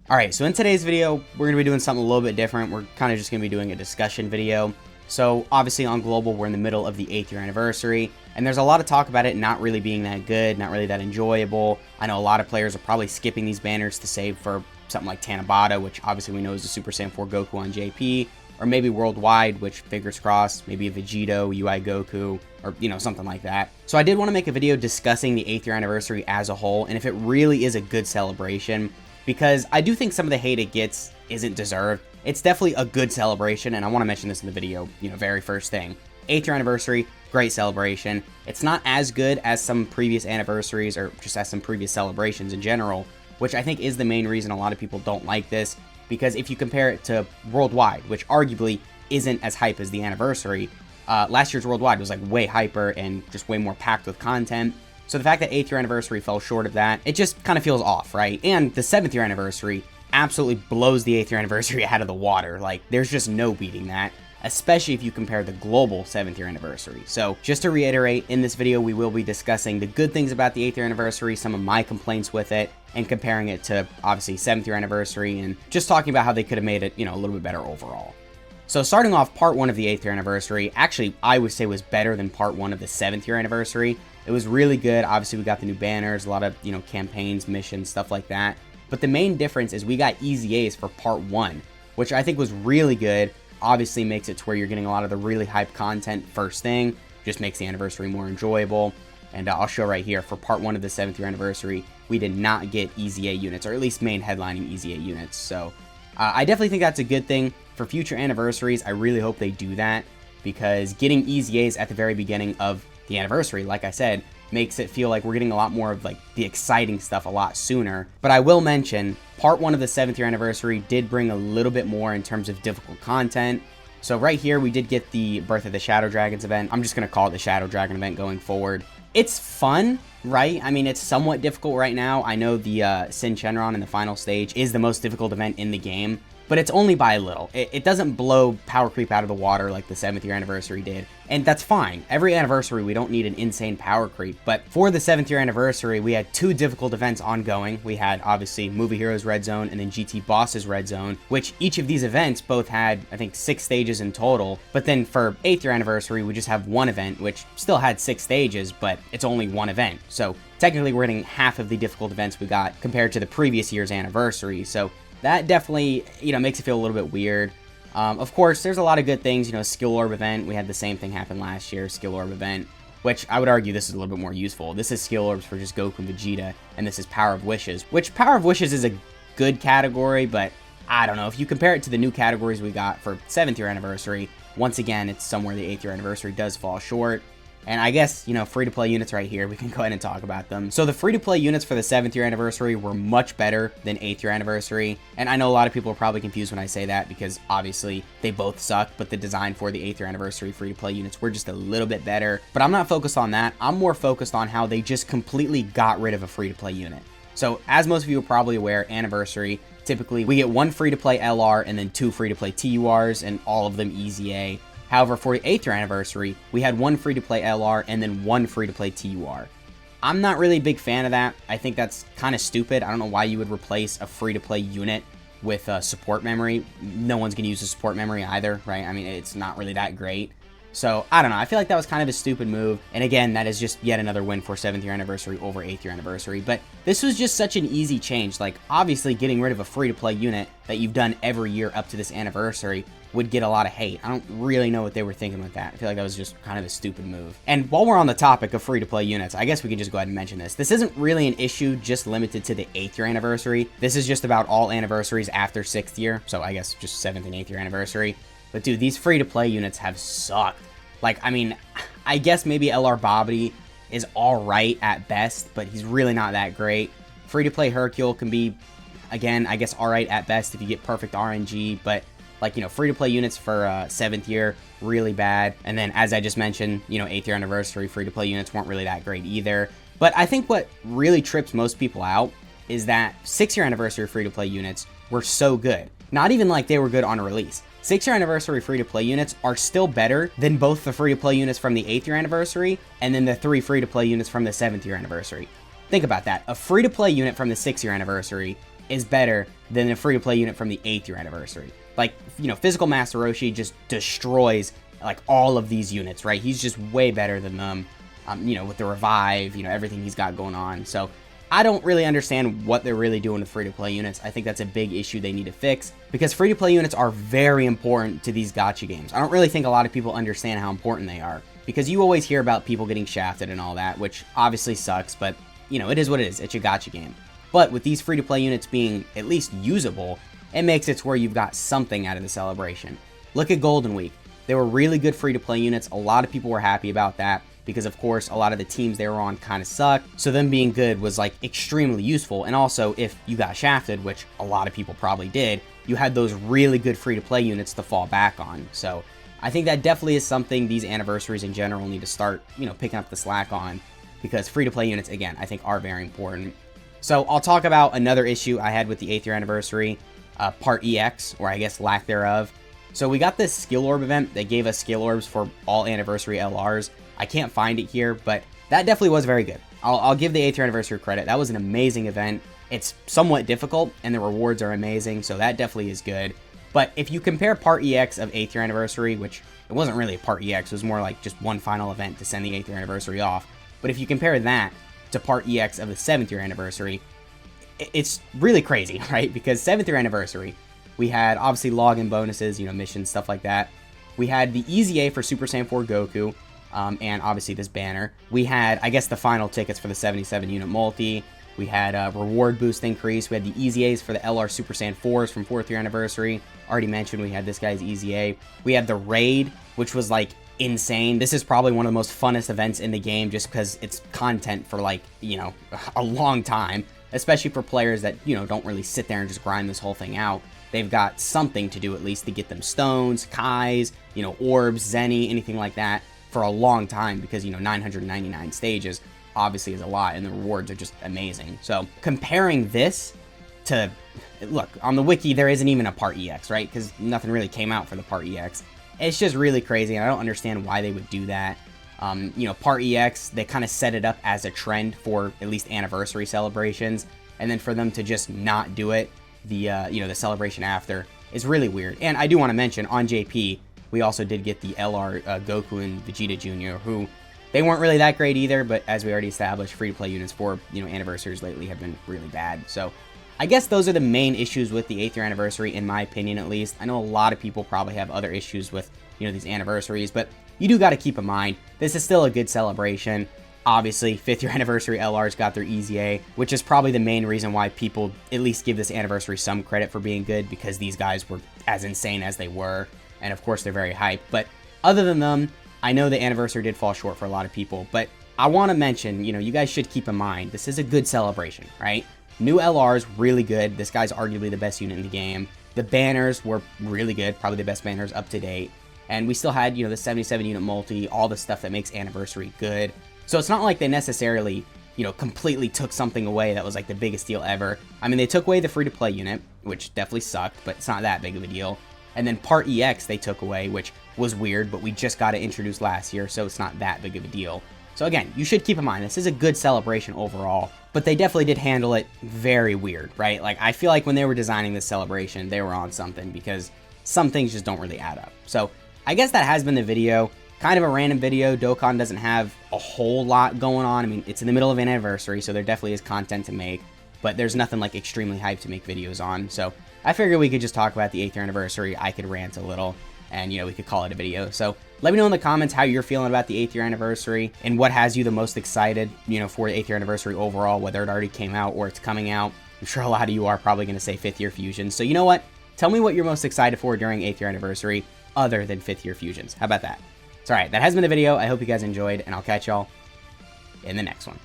Alright, so in today's video, we're going to be doing something a little bit different. We're kind of just going to be doing a discussion video. So obviously on Global, we're in the middle of the 8th year anniversary, and there's a lot of talk about it not really being that good, not really that enjoyable. I know a lot of players are probably skipping these banners to save for something like Tanabata, which obviously we know is a Super Saiyan 4 Goku on JP, or maybe Worldwide, which fingers crossed, maybe a Vegito, UI Goku, or something like that. So I did want to make a video discussing the 8th year anniversary as a whole, and if it really is a good celebration, because I do think some of the hate it gets isn't deserved. It's definitely a good celebration, and I want to mention this in the video, very first thing. 8th year anniversary, great celebration. It's not as good as some previous anniversaries, or just as some previous celebrations in general, which I think is the main reason a lot of people don't like this, because if you compare it to Worldwide, which arguably isn't as hype as the anniversary, last year's Worldwide was like way hyper and just way more packed with content. So the fact that 8th year anniversary fell short of that, it just kind of feels off, right? And the 7th year anniversary absolutely blows the 8th year anniversary out of the water. Like, there's just no beating that, especially if you compare the global 7th year anniversary. So just to reiterate, in this video, we will be discussing the good things about the 8th year anniversary, some of my complaints with it, and comparing it to obviously 7th year anniversary, and just talking about how they could have made it, a little bit better overall. So starting off, part 1 of the 8th year anniversary, actually, I would say was better than part 1 of the 7th year anniversary. It was really good. Obviously, we got the new banners, a lot of, campaigns, missions, stuff like that. But the main difference is we got easy A's for part 1, which I think was really good. Obviously makes it to where you're getting a lot of the really hyped content first thing. Just makes the anniversary more enjoyable. And I'll show right here, for part 1 of the 7th year anniversary, we did not get easy A units, or at least main headlining easy A units. So I definitely think that's a good thing. For future anniversaries, I really hope they do that, because getting easy A's at the very beginning of the anniversary, like I said, makes it feel like we're getting a lot more of like the exciting stuff a lot sooner. But I will mention, part 1 of the 7th year anniversary did bring a little bit more in terms of difficult content. So right here, we did get the Birth of the Shadow Dragons event. I'm just going to call it the Shadow Dragon event going forward. It's fun, right? I mean, it's somewhat difficult right now. I know the Sin Shenron in the final stage is the most difficult event in the game, but it's only by a little. It doesn't blow power creep out of the water like the 7th year anniversary did, and that's fine. Every anniversary, we don't need an insane power creep, but for the 7th year anniversary, we had 2 difficult events ongoing. We had, obviously, Movie Heroes Red Zone and then GT Bosses Red Zone, which each of these events both had, I think, 6 stages in total, but then for 8th year anniversary, we just have 1 event, which still had 6 stages, but it's only 1 event. So technically, we're getting half of the difficult events we got compared to the previous year's anniversary, so that definitely, makes it feel a little bit weird. Of course, there's a lot of good things. Skill Orb event. We had the same thing happen last year, Skill Orb event, which I would argue this is a little bit more useful. This is Skill Orbs for just Goku and Vegeta, and this is Power of Wishes, which Power of Wishes is a good category, but I don't know. If you compare it to the new categories we got for 7th year anniversary, once again, it's somewhere the 8th year anniversary does fall short. And I guess, free-to-play units right here, we can go ahead and talk about them. So the free-to-play units for the 7th year anniversary were much better than 8th year anniversary. And I know a lot of people are probably confused when I say that, because obviously they both suck, but the design for the 8th year anniversary free-to-play units were just a little bit better. But I'm not focused on that. I'm more focused on how they just completely got rid of a free-to-play unit. So as most of you are probably aware, anniversary, typically we get 1 free-to-play LR and then 2 free-to-play TURs, and all of them easy A. However, for the 8th year anniversary, we had 1 free-to-play LR and then 1 free-to-play TUR. I'm not really a big fan of that. I think that's kind of stupid. I don't know why you would replace a free-to-play unit with a support memory. No one's going to use a support memory either, right? I mean, it's not really that great. So, I don't know. I feel like that was kind of a stupid move. And again, that is just yet another win for 7th year anniversary over 8th year anniversary. But this was just such an easy change. Like, obviously, getting rid of a free-to-play unit that you've done every year up to this anniversary would get a lot of hate. I don't really know what they were thinking with that. I feel like that was just kind of a stupid move. And while we're on the topic of free-to-play units, I guess we can just go ahead and mention this. This isn't really an issue just limited to the 8th year anniversary. This is just about all anniversaries after 6th year. So I guess just 7th and 8th year anniversary. But dude, these free-to-play units have sucked. Like, I mean, I guess maybe LR Bobbity is alright at best, but he's really not that great. Free-to-play Hercule can be, again, I guess alright at best if you get perfect RNG, but like, free-to-play units for 7th year, really bad. And then, as I just mentioned, 8th year anniversary free-to-play units weren't really that great either. But I think what really trips most people out is that 6th year anniversary free-to-play units were so good. Not even like they were good on release. 6th year anniversary free-to-play units are still better than both the free-to-play units from the 8th year anniversary and then the 3 free-to-play units from the 7th year anniversary. Think about that. A free-to-play unit from the 6th year anniversary is better than a free-to-play unit from the 8th year anniversary. Like, you know, Physical Master Roshi just destroys, like, all of these units, right? He's just way better than them, you know, with the revive, you know, everything he's got going on. So I don't really understand what they're really doing with free-to-play units. I think that's a big issue they need to fix, because free-to-play units are very important to these gacha games. I don't really think a lot of people understand how important they are, because you always hear about people getting shafted and all that, which obviously sucks, but, you know, it is what it is. It's a gacha game. But with these free-to-play units being at least usable, it makes it to where you've got something out of the celebration. Look at Golden Week. They were really good free-to-play units. A lot of people were happy about that, because of course a lot of the teams they were on kind of sucked, so them being good was like extremely useful. And also, if you got shafted, which a lot of people probably did, you had those really good free-to-play units to fall back on. So I think that definitely is something these anniversaries in general need to start, you know, picking up the slack on, because free-to-play units, again, I think are very important. So I'll talk about another issue I had with the 8th year anniversary, Part EX, or I guess lack thereof. So we got this skill orb event that gave us skill orbs for all anniversary LRs. I can't find it here, but that definitely was very good. I'll give the 8th year anniversary credit. That was an amazing event. It's somewhat difficult, and the rewards are amazing, so that definitely is good. But if you compare Part EX of 8th year anniversary, which it wasn't really a Part EX, it was more like just one final event to send the 8th year anniversary off. But if you compare that to Part EX of the 7th year anniversary, it's really crazy, right? Because 7th year anniversary, we had obviously login bonuses, you know, missions, stuff like that. We had the EZA for Super Saiyan 4 Goku, and obviously this banner. We had, I guess, the final tickets for the 77 unit multi. We had a reward boost increase. We had the EZAs for the LR Super Saiyan 4s from 4th year anniversary. Already mentioned we had this guy's EZA. We had the raid, which was like insane. This is probably one of the most funnest events in the game, just because it's content for like, you know, a long time, especially for players that, you know, don't really sit there and just grind this whole thing out. They've got something to do at least to get them stones, Kais, you know, orbs, Zenny, anything like that for a long time, because, you know, 999 stages obviously is a lot, and the rewards are just amazing. So comparing this to, look, on the wiki there isn't even a Part EX, right? Because nothing really came out for the Part EX. It's just really crazy, and I don't understand why they would do that. You know, Part EX, they kind of set it up as a trend for at least anniversary celebrations, and then for them to just not do it, you know, the celebration after, is really weird. And I do want to mention, on JP, we also did get the LR Goku and Vegeta Jr., who, they weren't really that great either, but as we already established, free-to-play units for, you know, anniversaries lately have been really bad. So I guess those are the main issues with the 8th year anniversary, in my opinion at least. I know a lot of people probably have other issues with, you know, these anniversaries, but you do got to keep in mind, this is still a good celebration. Obviously, 5th year anniversary LRs got their EZA, which is probably the main reason why people at least give this anniversary some credit for being good, because these guys were as insane as they were, and of course they're very hyped. But other than them, I know the anniversary did fall short for a lot of people, but I want to mention, you know, you guys should keep in mind, this is a good celebration, right? New LRs, really good. This guy's arguably the best unit in the game. The banners were really good, probably the best banners up to date. And we still had, you know, the 77 unit multi, all the stuff that makes anniversary good. So it's not like they necessarily, you know, completely took something away that was like the biggest deal ever. I mean, they took away the free-to-play unit, which definitely sucked, but it's not that big of a deal. And then Part EX they took away, which was weird, but we just got it introduced last year, so it's not that big of a deal. So again, you should keep in mind, this is a good celebration overall, but they definitely did handle it very weird, right? Like, I feel like when they were designing this celebration, they were on something, because some things just don't really add up. So I guess that has been the video. Kind of a random video. Dokkan doesn't have a whole lot going on. I mean, it's in the middle of an anniversary, so there definitely is content to make, but there's nothing like extremely hyped to make videos on. So I figured we could just talk about the 8th year anniversary. I could rant a little, and, you know, we could call it a video. So let me know in the comments how you're feeling about the 8th year anniversary, and what has you the most excited, you know, for the 8th year anniversary overall, whether it already came out or it's coming out. I'm sure a lot of you are probably going to say 5th year fusions. So you know what? Tell me what you're most excited for during 8th year anniversary other than 5th year fusions. How about that? So, alright, that has been the video. I hope you guys enjoyed, and I'll catch y'all in the next one.